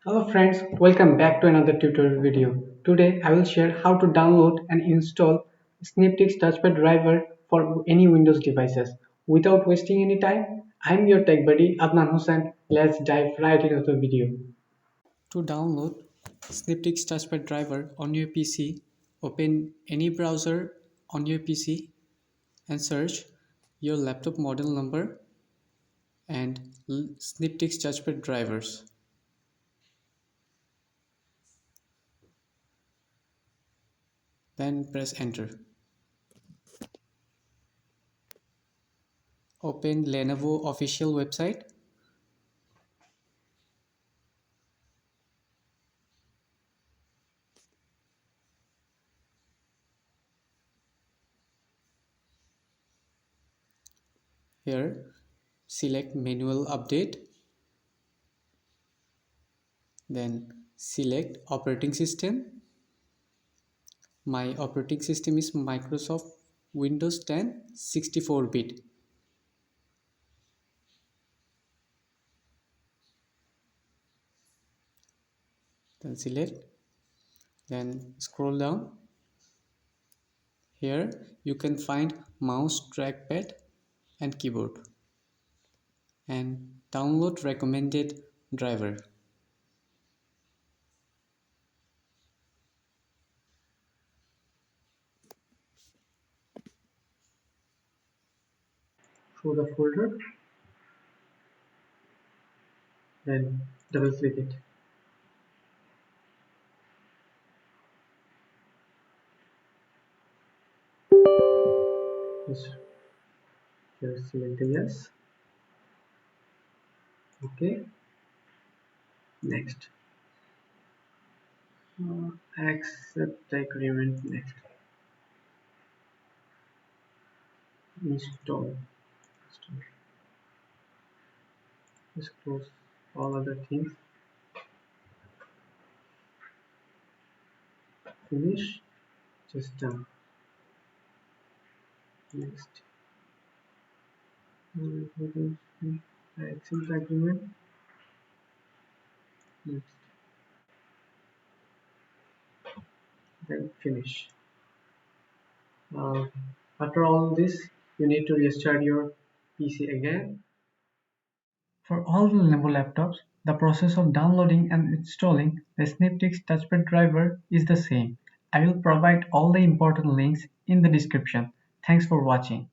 Hello friends, welcome back to another tutorial video. Today I will share how to download and install Synaptics Touchpad driver for any Windows devices. Without wasting any time, I'm your tech buddy Adnan Hussain. Let's dive right into the video. To download Synaptics Touchpad driver on your PC, open any browser on your PC and search your laptop model number and Synaptics Touchpad drivers. Then press enter. Open Lenovo official website. Here, select manual update. Then select operating system. My operating system is Microsoft Windows 10 64-bit. Then select. Then scroll down. Here you can find mouse, trackpad and keyboard. And download recommended driver. Through the folder, then double click it. Just here select the yes. Okay. Next. Accept the agreement. Next. Install. Just close all other things. Finish. Just done. Next. Accept the agreement. Next. Then finish. Uh, After all this, you need to restart your PC again. For all the Lenovo laptops, the process of downloading and installing the Synaptics Touchpad driver is the same. I will provide all the important links in the description. Thanks for watching.